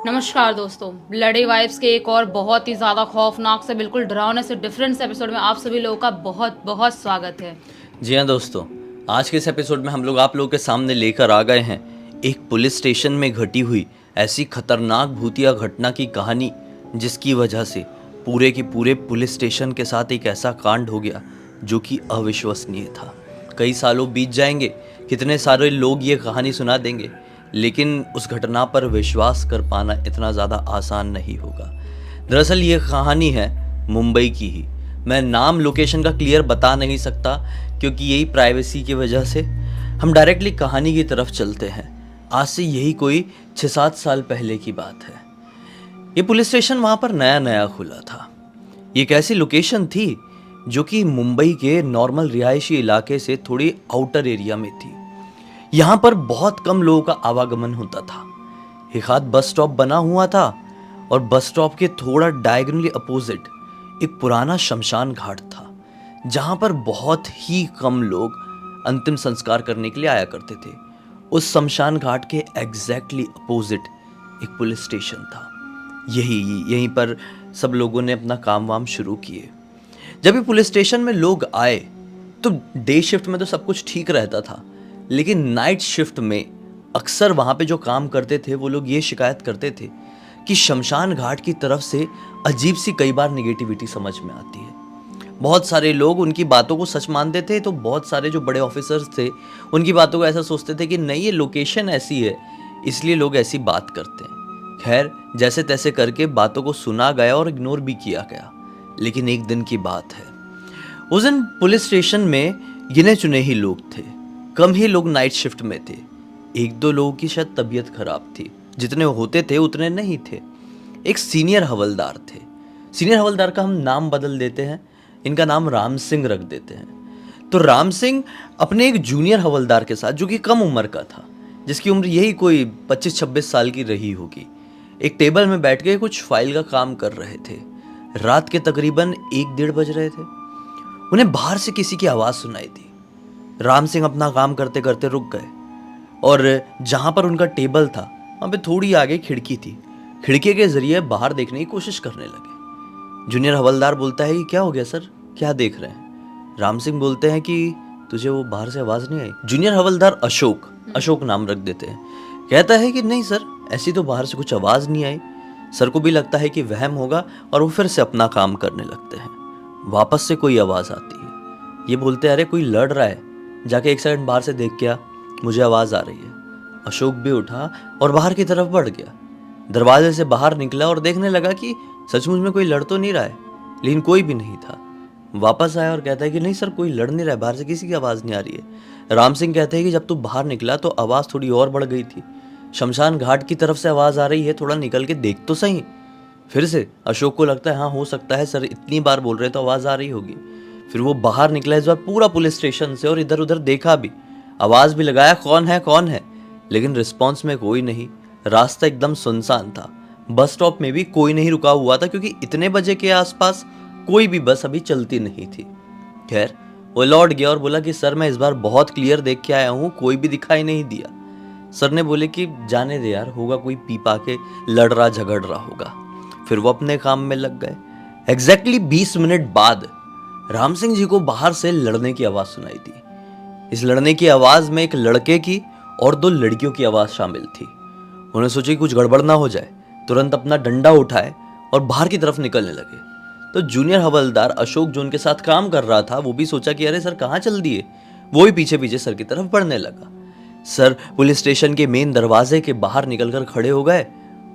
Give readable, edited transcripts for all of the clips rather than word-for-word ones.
नमस्कार दोस्तों, bloody vibes के एक और बहुत ही ज़्यादा खौफनाक से बिल्कुल डरावने से डिफरेंट से एपिसोड में आप सभी लोगों का बहुत बहुत स्वागत है। जी हाँ दोस्तों, आज के इस एपिसोड में हम लोग आप लोगों के सामने लेकर आ गए हैं एक पुलिस स्टेशन में घटी हुई ऐसी खतरनाक भूतिया घटना की कहानी, जिसकी वजह से पूरे के पूरे पुलिस स्टेशन के साथ एक ऐसा कांड हो गया जो कि अविश्वसनीय था। कई सालों बीत जाएंगे, कितने सारे लोग ये कहानी सुना देंगे, लेकिन उस घटना पर विश्वास कर पाना इतना ज़्यादा आसान नहीं होगा। दरअसल ये कहानी है मुंबई की ही। मैं नाम लोकेशन का क्लियर बता नहीं सकता क्योंकि यही प्राइवेसी की वजह से। हम डायरेक्टली कहानी की तरफ चलते हैं। आज से यही कोई 6-7 साल पहले की बात है। ये पुलिस स्टेशन वहाँ पर नया नया खुला था। ये एक ऐसी लोकेशन थी जो कि मुंबई के नॉर्मल रिहायशी इलाके से थोड़ी आउटर एरिया में थी। यहाँ पर बहुत कम लोगों का आवागमन होता था। एक हाथ बस स्टॉप बना हुआ था और बस स्टॉप के थोड़ा डायगोनली अपोजिट एक पुराना शमशान घाट था, जहाँ पर बहुत ही कम लोग अंतिम संस्कार करने के लिए आया करते थे। उस शमशान घाट के एग्जैक्टली अपोजिट एक पुलिस स्टेशन था। यहीं पर सब लोगों ने अपना काम वाम शुरू किए। जब ये पुलिस स्टेशन में लोग आए तो डे शिफ्ट में तो सब कुछ ठीक रहता था, लेकिन नाइट शिफ्ट में अक्सर वहाँ पे जो काम करते थे वो लोग ये शिकायत करते थे कि शमशान घाट की तरफ से अजीब सी कई बार निगेटिविटी समझ में आती है। बहुत सारे लोग उनकी बातों को सच मानते थे, तो बहुत सारे जो बड़े ऑफिसर्स थे उनकी बातों को ऐसा सोचते थे कि नहीं, ये लोकेशन ऐसी है इसलिए लोग ऐसी बात करते हैं। खैर, जैसे तैसे करके बातों को सुना गया और इग्नोर भी किया गया। लेकिन एक दिन की बात है, उस दिन पुलिस स्टेशन में गिने चुने ही लोग थे। कम ही लोग नाइट शिफ्ट में थे। एक दो लोगों की शायद तबीयत खराब थी, जितने होते थे उतने नहीं थे। एक सीनियर हवलदार थे। सीनियर हवलदार का हम नाम बदल देते हैं, इनका नाम राम सिंह रख देते हैं। तो राम सिंह अपने एक जूनियर हवलदार के साथ, जो कि कम उम्र का था, जिसकी उम्र यही कोई 25-26 साल की रही होगी, एक टेबल में बैठ के कुछ फाइल का काम कर रहे थे। रात के तकरीबन 1-1:30 बज रहे थे। उन्हें बाहर से किसी की आवाज़ सुनाई दी। राम सिंह अपना काम करते करते रुक गए और जहाँ पर उनका टेबल था वहाँ पे थोड़ी आगे खिड़की थी। खिड़की के जरिए बाहर देखने की कोशिश करने लगे। जूनियर हवलदार बोलता है कि क्या हो गया सर, क्या देख रहे हैं? राम सिंह बोलते हैं कि तुझे वो बाहर से आवाज़ नहीं आई? जूनियर हवलदार अशोक नाम रख देते हैं, कहता है कि नहीं सर, ऐसी तो बाहर से कुछ आवाज़ नहीं आई। सर को भी लगता है कि वहम होगा और वो फिर से अपना काम करने लगते हैं। वापस से कोई आवाज़ आती है। ये बोलते हैं अरे कोई लड़ रहा है, जाके 1 सेकंड बाहर से देख क्या, मुझे आवाज़ आ रही है। अशोक भी उठा और बाहर की तरफ बढ़ गया। दरवाजे से बाहर निकला और देखने लगा कि सचमुच में कोई लड़ तो नहीं रहा है, लेकिन कोई भी नहीं था। वापस आया और कहता है कि नहीं सर, कोई लड़ नहीं रहा है, बाहर से किसी की आवाज़ नहीं आ रही है। राम सिंह कहते हैं कि जब तू बाहर निकला तो आवाज़ थोड़ी और बढ़ गई थी। शमशान घाट की तरफ से आवाज़ आ रही है, थोड़ा निकल के देख तो सही। फिर से अशोक को लगता है हाँ हो सकता है सर, इतनी बार बोल रहे तो आवाज़ आ रही होगी। फिर वो बाहर निकला इस बार पूरा पुलिस स्टेशन से और इधर उधर देखा भी, आवाज़ भी लगाया कौन है, लेकिन रिस्पॉन्स में कोई नहीं। रास्ता एकदम सुनसान था। बस स्टॉप में भी कोई नहीं रुका हुआ था क्योंकि इतने बजे के आसपास कोई भी बस अभी चलती नहीं थी। खैर, वो लौट गया और बोला कि सर मैं इस बार बहुत क्लियर देख के आया हूँ, कोई भी दिखाई नहीं दिया। सर ने बोले कि जाने दे यार, होगा कोई पी पा के लड़ रहा झगड़ रहा होगा। फिर वो अपने काम में लग गए। एग्जैक्टली 20 मिनट बाद राम सिंह जी को बाहर से लड़ने की आवाज़ सुनाई दी। इस लड़ने की आवाज़ में एक लड़के की और 2 लड़कियों की आवाज़ शामिल थी। उन्होंने सोचा कि कुछ गड़बड़ ना हो जाए, तुरंत अपना डंडा उठाए और बाहर की तरफ निकलने लगे। तो जूनियर हवलदार अशोक जो उनके साथ काम कर रहा था, वो भी सोचा कि अरे सर कहाँ चल दिए, वो भी पीछे पीछे सर की तरफ बढ़ने लगा। सर पुलिस स्टेशन के मेन दरवाजे के बाहर निकलकर खड़े हो गए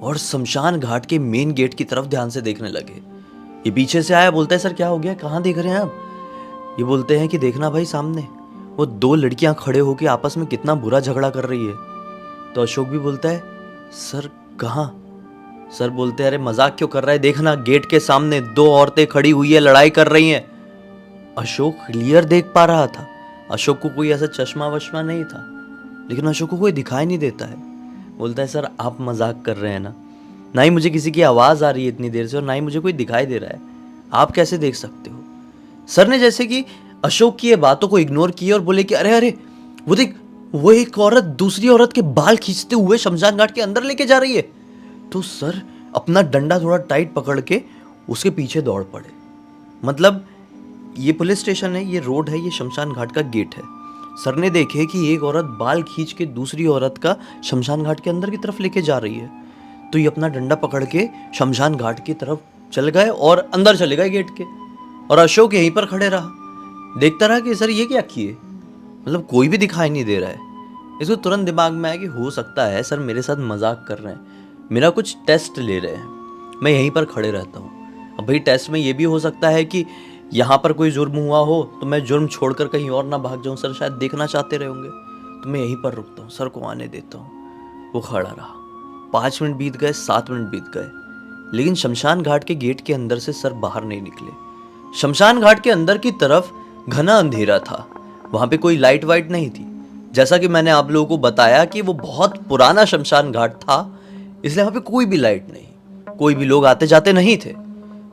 और शमशान घाट के मेन गेट की तरफ ध्यान से देखने लगे। ये पीछे से आया, बोलता है सर क्या हो गया, कहाँ देख रहे हैं आप? ये बोलते हैं कि देखना भाई, सामने वो 2 लड़कियां खड़े होकर आपस में कितना बुरा झगड़ा कर रही है। तो अशोक भी बोलता है सर कहाँ? सर बोलते हैं अरे मजाक क्यों कर रहा है, देखना गेट के सामने 2 औरतें खड़ी हुई है, लड़ाई कर रही हैं। अशोक क्लियर देख पा रहा था। अशोक को कोई ऐसा चश्मा वश्मा नहीं था, लेकिन अशोक को कोई दिखाई नहीं देता है। बोलता है सर आप मजाक कर रहे हैं ना ही मुझे किसी की आवाज़ आ रही है इतनी देर से और ना ही मुझे कोई दिखाई दे रहा है, आप कैसे देख सकते हो? सर ने जैसे कि अशोक की ये बातों को इग्नोर किया और बोले कि अरे अरे वो देख, वो एक औरत दूसरी औरत के बाल खींचते हुए शमशान घाट के अंदर लेके जा रही है। तो सर अपना डंडा थोड़ा टाइट पकड़ के उसके पीछे दौड़ पड़े। मतलब ये पुलिस स्टेशन है, ये रोड है, ये शमशान घाट का गेट है। सर ने देखे कि एक औरत बाल खींच के दूसरी औरत का शमशान घाट के अंदर की तरफ लेके जा रही है, तो ये अपना डंडा पकड़ के शमशान घाट की तरफ चल गए और अंदर चले गए गेट के। और अशोक यहीं पर खड़े रहा, देखता रहा कि सर ये क्या किए, मतलब कोई भी दिखाई नहीं दे रहा है। इसको तुरंत दिमाग में आया कि हो सकता है सर मेरे साथ मजाक कर रहे हैं, मेरा कुछ टेस्ट ले रहे हैं, मैं यहीं पर खड़े रहता हूँ। अब भाई टेस्ट में ये भी हो सकता है कि यहाँ पर कोई जुर्म हुआ हो तो मैं जुर्म छोड़कर कहीं और ना भाग जाऊँ, सर शायद देखना चाहते रहे होंगे, तो मैं यहीं पर रुकता हूँ, सर को आने देता हूँ। वो खड़ा रहा। 5 मिनट बीत गए, 7 मिनट बीत गए, लेकिन शमशान घाट के गेट के अंदर से सर बाहर नहीं निकले। शमशान घाट के अंदर की तरफ घना अंधेरा था, वहां पे कोई लाइट वाइट नहीं थी। जैसा कि मैंने आप लोगों को बताया कि वो बहुत पुराना शमशान घाट था, इसलिए वहां पे कोई भी लाइट नहीं, कोई भी लोग आते जाते नहीं थे।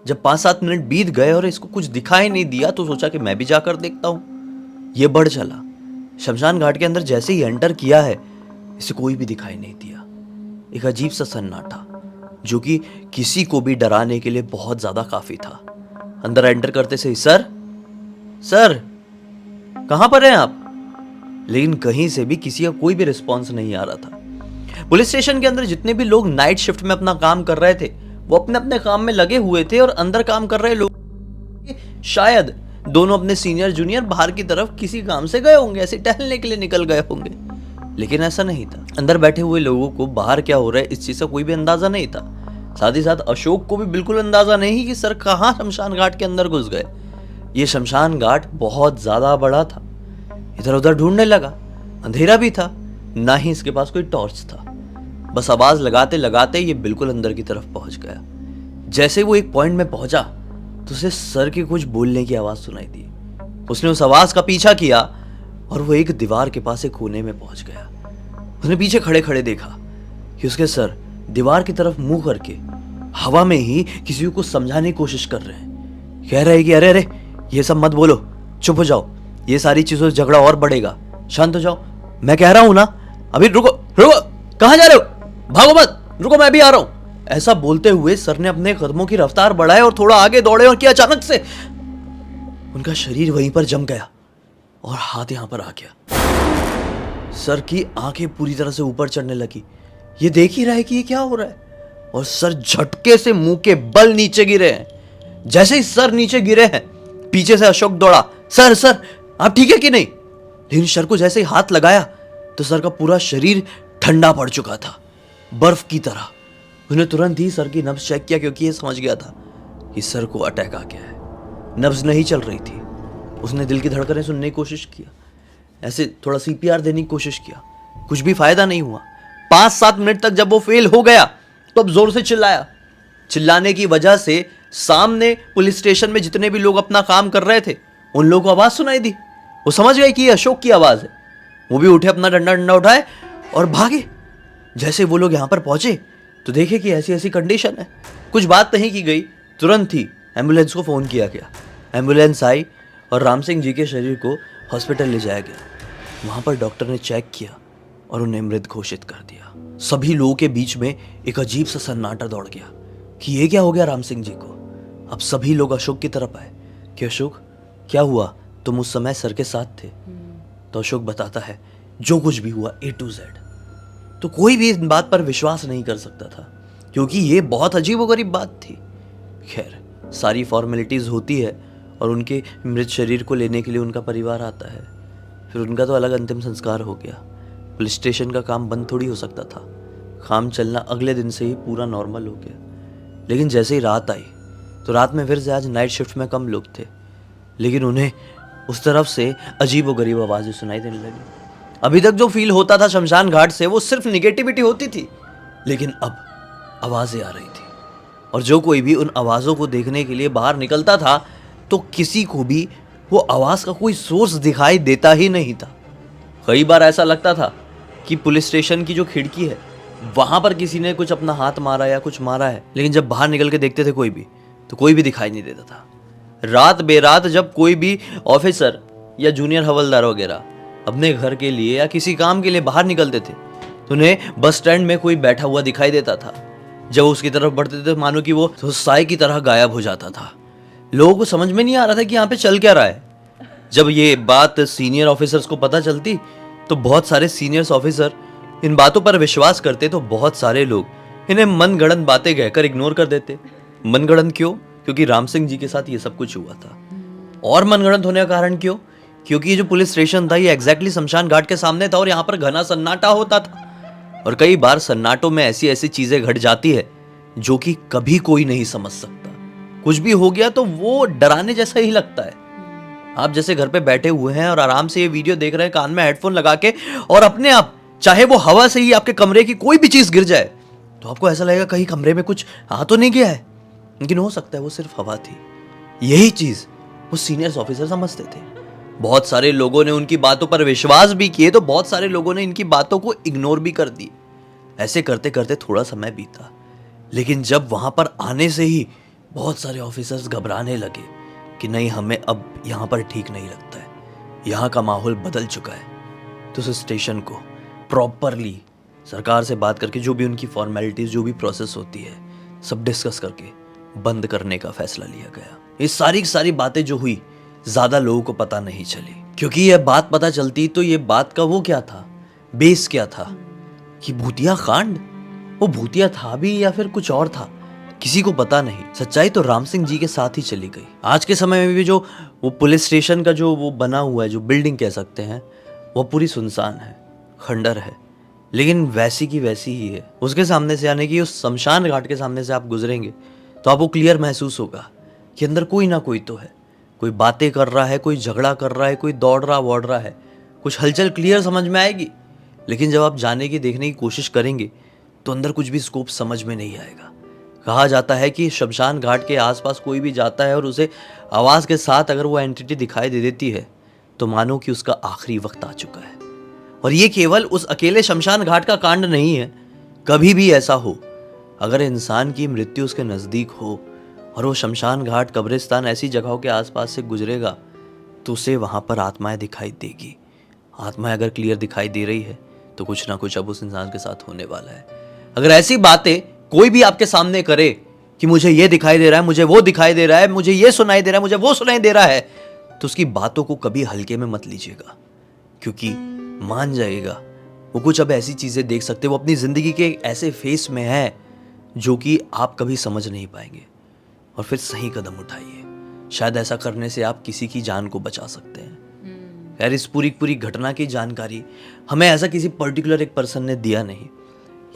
जब 5-7 मिनट बीत गए और इसको कुछ दिखाई नहीं दिया तो सोचा कि मैं भी जाकर देखता हूँ। ये बढ़ चला। शमशान घाट के अंदर जैसे ही एंटर किया है, इसे कोई भी दिखाई नहीं दिया। एक अजीब सा सन्नाटा जो कि किसी को भी डराने के लिए बहुत ज्यादा काफी था। अंदर एंटर करते से ही सर सर कहां पर हैं आप? लेकिन कहीं से भी किसी का कोई भी रिस्पॉन्स नहीं आ रहा था। पुलिस स्टेशन के अंदर जितने भी लोग नाइट शिफ्ट में अपना काम कर रहे थे वो अपने अपने काम में लगे हुए थे, और अंदर काम कर रहे लोग शायद दोनों अपने सीनियर जूनियर बाहर की तरफ किसी काम से गए होंगे, ऐसे टहलने के लिए निकल गए होंगे। लेकिन ऐसा नहीं था। अंदर बैठे हुए लोगों को बाहर क्या हो रहा है इस चीज का कोई भी अंदाजा नहीं था। साथ ही साथ अशोक को भी बिल्कुल अंदाजा नहीं कि सर कहां शमशान घाट के अंदर घुस गए। ये शमशान घाट बहुत ज्यादा बड़ा था। इधर उधर ढूंढने लगा, अंधेरा भी था, ना ही इसके पास कोई टॉर्च था। बस आवाज लगाते लगाते ये बिल्कुल अंदर की तरफ पहुंच गया। जैसे वो एक पॉइंट में पहुंचा तो उसे सर के कुछ बोलने की आवाज सुनाई दी। उसने उस आवाज का पीछा किया और वो एक दीवार के पास एक कोने में पहुंच गया। उसने पीछे खड़े खड़े देखा कि उसके सर दीवार की तरफ मुंह करके हवा में ही किसी को समझाने की कोशिश कर रहे हैं। कह रहे हैं कि अरे अरे ये सब मत बोलो, चुप हो जाओ, ये सारी चीजों से झगड़ा और बढ़ेगा, शांत हो जाओ, मैं कह रहा हूं ना, अभी रुको रुको, कहां जा रहे हो, भागो मत, रुको मैं भी आ रहा हूं। ऐसा बोलते हुए सर ने अपने कदमों की रफ्तार बढ़ाई और थोड़ा आगे दौड़े, और कि अचानक से उनका शरीर वहीं पर जम गया और हाथ यहां पर आ गया। सर की आंखें पूरी तरह से ऊपर चढ़ने लगी। ये देख ही रहा है कि ये क्या हो रहा है, और सर झटके से मुंह के बल नीचे गिरे हैं। जैसे ही सर नीचे गिरे हैं, पीछे से अशोक दौड़ा, सर सर आप ठीक है कि नहीं? लेकिन सर को जैसे ही हाथ लगाया तो सर का पूरा शरीर ठंडा पड़ चुका था, बर्फ की तरह। उसने तुरंत ही सर की नब्ज चेक किया, क्योंकि ये समझ गया था कि सर को अटैक आ गया है। नब्ज नहीं चल रही थी। उसने दिल की धड़कनें सुनने की कोशिश किया, ऐसे थोड़ा CPR देने की कोशिश किया, कुछ भी फायदा नहीं हुआ। 5-7 मिनट तक जब वो फेल हो गया तो अब जोर से चिल्लाया। चिल्लाने की वजह से सामने पुलिस स्टेशन में जितने भी लोग अपना काम कर रहे थे उन लोगों को आवाज सुनाई दी। वो समझ गए कि ये अशोक की आवाज है। वो भी उठे, अपना डंडा डंडा उठाए और भागे। जैसे वो लोग यहां पर पहुंचे तो देखे कि ऐसी ऐसी कंडीशन है। कुछ बात नहीं की गई, तुरंत ही एम्बुलेंस को फोन किया गया। एम्बुलेंस आई और राम सिंह जी के शरीर को हॉस्पिटल ले जाया गया। वहां पर डॉक्टर ने चेक किया और उन्हें मृत घोषित कर दिया। सभी लोगों के बीच में एक अजीब सा सन्नाटा दौड़ गया कि ये क्या हो गया राम सिंह जी को। अब सभी लोग अशोक की तरफ आए कि अशोक क्या हुआ, तुम उस समय सर के साथ थे? तो अशोक बताता है जो कुछ भी हुआ A to Z। तो कोई भी इस बात पर विश्वास नहीं कर सकता था, क्योंकि ये बहुत अजीबोगरीब बात थी। खैर, सारी फॉर्मेलिटीज होती है और उनके मृत शरीर को लेने के लिए उनका परिवार आता है। फिर उनका तो अलग अंतिम संस्कार हो गया। पुलिस स्टेशन का काम बंद थोड़ी हो सकता था। काम चलना अगले दिन से ही पूरा नॉर्मल हो गया। लेकिन जैसे ही रात आई तो रात में फिर से आज नाइट शिफ्ट में कम लोग थे, लेकिन उन्हें उस तरफ से अजीबोगरीब आवाज़ें सुनाई देने लगी। अभी तक जो फील होता था शमशान घाट से वो सिर्फ निगेटिविटी होती थी, लेकिन अब आवाज़ें आ रही थी। और जो कोई भी उन आवाज़ों को देखने के लिए बाहर निकलता था तो किसी को भी वो आवाज़ का कोई सोर्स दिखाई देता ही नहीं था। कई बार ऐसा लगता था कि पुलिस स्टेशन की जो खिड़की है वहाँ पर किसी ने कुछ अपना हाथ मारा या कुछ मारा है, लेकिन जब बाहर निकल के देखते थे तो कोई भी दिखाई नहीं देता था। रात बेरात जब कोई भी ऑफिसर या जूनियर हवलदार वगैरह अपने घर के लिए या किसी काम के लिए बाहर निकलते थे तो उन्हें बस स्टैंड में कोई बैठा हुआ दिखाई देता था। जब उसकी तरफ बढ़ते थे मानो कि वो तो साए की तरह गायब हो जाता था। लोगों को समझ में नहीं आ रहा था कि यहाँ पे चल क्या रहा है। जब ये बात सीनियर ऑफिसर्स को पता चलती तो बहुत सारे सीनियर्स ऑफिसर इन बातों पर विश्वास करते, तो बहुत सारे लोग इन्हें मनगढ़ंत बातें कहकर इग्नोर कर देते। मनगढ़ंत क्यों? क्योंकि राम सिंह जी के साथ ये सब कुछ हुआ था। और मनगढ़ंत होने का कारण क्यों? क्योंकि ये जो पुलिस स्टेशन था ये एग्जैक्टली शमशान घाट के सामने था और यहाँ पर घना सन्नाटा होता था। और कई बार सन्नाटों में ऐसी ऐसी चीजें घट जाती है जो कि कभी कोई नहीं समझ सकता। कुछ भी हो गया तो वो डराने जैसा ही लगता है। आप जैसे घर पे बैठे हुए हैं और आराम से ये वीडियो देख रहे हैं कान में हेडफोन लगा के, और अपने आप चाहे वो हवा से ही आपके कमरे की कोई भी चीज गिर जाए तो आपको ऐसा लगेगा कहीं कमरे में कुछ आ तो नहीं गया है, लेकिन हो सकता है वो सिर्फ हवा थी। यही चीज वो सीनियर्स ऑफिसर समझते थे। बहुत सारे लोगों ने उनकी बातों पर विश्वास भी किए तो बहुत सारे लोगों ने इनकी बातों को इग्नोर भी कर दी। ऐसे करते करते थोड़ा समय बीता, लेकिन जब वहां पर आने से ही बहुत सारे ऑफिसर्स घबराने लगे कि नहीं, हमें अब यहाँ पर ठीक नहीं लगता है, यहाँ का माहौल बदल चुका है। तो उस स्टेशन को प्रॉपरली सरकार से बात करके जो भी उनकी फॉर्मेलिटीज, जो भी प्रोसेस होती है, सब डिस्कस करके बंद करने का फैसला लिया गया। ये सारी बातें जो हुई ज्यादा लोगों को पता नहीं चली, क्योंकि यह बात पता चलती तो ये बात का वो क्या था, बेस क्या था कि भूतिया कांड, वो भूतिया था भी या फिर कुछ और था, किसी को पता नहीं। सच्चाई तो राम सिंह जी के साथ ही चली गई। आज के समय में भी जो वो पुलिस स्टेशन का जो वो बना हुआ है, जो बिल्डिंग कह सकते हैं, वो पूरी सुनसान है, खंडर है, लेकिन वैसी की वैसी ही है। उसके सामने से, यानी कि उस शमशान घाट के सामने से आप गुजरेंगे तो आपको क्लियर महसूस होगा कि अंदर कोई ना कोई तो है, कोई बातें कर रहा है, कोई झगड़ा कर रहा है, कोई दौड़ रहा वौड़ रहा है, कुछ हलचल क्लियर समझ में आएगी। लेकिन जब आप जाने की, देखने की कोशिश करेंगे तो अंदर कुछ भी स्कोप समझ में नहीं आएगा। कहा जाता है कि शमशान घाट के आसपास कोई भी जाता है और उसे आवाज़ के साथ अगर वो एंटिटी दिखाई दे देती है तो मानो कि उसका आखिरी वक्त आ चुका है। और ये केवल उस अकेले शमशान घाट का कांड नहीं है। कभी भी ऐसा हो, अगर इंसान की मृत्यु उसके नज़दीक हो और वो शमशान घाट, कब्रिस्तान, ऐसी जगहों के आसपास से गुजरेगा तो उसे वहाँ पर आत्माएं दिखाई देगी। आत्माएं अगर क्लियर दिखाई दे रही है तो कुछ ना कुछ अब उस इंसान के साथ होने वाला है। अगर ऐसी बातें कोई भी आपके सामने करे कि मुझे ये दिखाई दे रहा है, मुझे वो दिखाई दे रहा है, मुझे ये सुनाई दे रहा है, मुझे वो सुनाई दे रहा है, तो उसकी बातों को कभी हल्के में मत लीजिएगा, क्योंकि मान जाइएगा वो कुछ अब ऐसी चीजें देख सकते, वो अपनी जिंदगी के ऐसे फेस में है जो कि आप कभी समझ नहीं पाएंगे। और फिर सही कदम उठाइए, शायद ऐसा करने से आप किसी की जान को बचा सकते हैं। यार, इस पूरी घटना की जानकारी हमें ऐसा किसी पर्टिकुलर एक पर्सन ने दिया नहीं।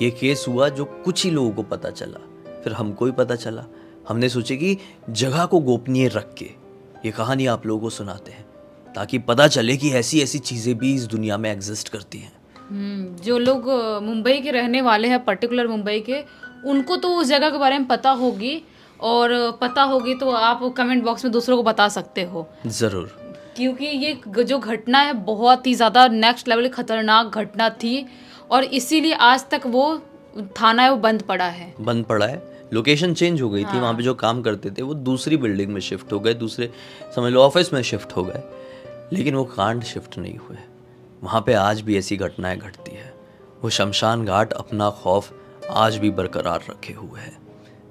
ये केस हुआ जो कुछ ही लोगों को पता चला, फिर हमको भी पता चला। हमने सोचे कि जगह को गोपनीय रख के ये कहानी आप लोगों को सुनाते हैं, ताकि पता चले कि ऐसी ऐसी चीज़ें भी इस दुनिया में एग्जिस्ट करती हैं। जो लोग मुंबई के रहने वाले हैं, पर्टिकुलर मुंबई के, उनको तो उस जगह के बारे में पता होगी, और पता होगी तो आप कमेंट बॉक्स में दूसरों को बता सकते हो ज़रूर, क्योंकि ये जो घटना है बहुत ही ज़्यादा नेक्स्ट लेवल खतरनाक घटना थी, और इसीलिए आज तक वो थाना है वो बंद पड़ा है। लोकेशन चेंज हो गई थी। वहाँ पे जो काम करते थे वो दूसरी बिल्डिंग में शिफ्ट हो गए, दूसरे समझ लो ऑफिस में शिफ्ट हो गए, लेकिन वो कांड शिफ्ट नहीं हुए। वहाँ पे आज भी ऐसी घटनाएं घटती है। वो शमशान घाट अपना खौफ आज भी बरकरार रखे हुए है।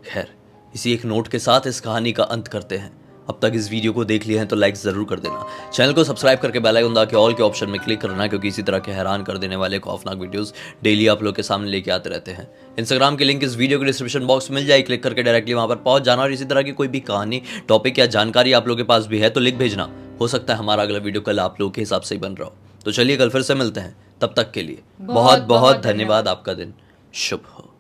खैर, इसी एक नोट के साथ इस कहानी का अंत करते हैं। अब तक इस वीडियो को देख लिया है तो लाइक ज़रूर कर देना, चैनल को सब्सक्राइब करके बेल आइकन दबा के ऑल के ऑप्शन में क्लिक करना, क्योंकि इसी तरह के हैरान कर देने वाले खौफनाक वीडियोस डेली आप लोग के सामने लेके आते रहते हैं। इंस्टाग्राम की लिंक इस वीडियो के डिस्क्रिप्शन बॉक्स में मिल जाए, क्लिक करके डायरेक्टली वहाँ पर पहुँच जाना। और इसी तरह की कोई भी कहानी, टॉपिक या जानकारी आप लोग के पास भी है तो लिख भेजना। हो सकता है हमारा अगला वीडियो कल आप लोग के हिसाब से ही बन रहा हो। तो चलिए कल फिर से मिलते हैं, तब तक के लिए बहुत बहुत धन्यवाद। आपका दिन शुभ हो।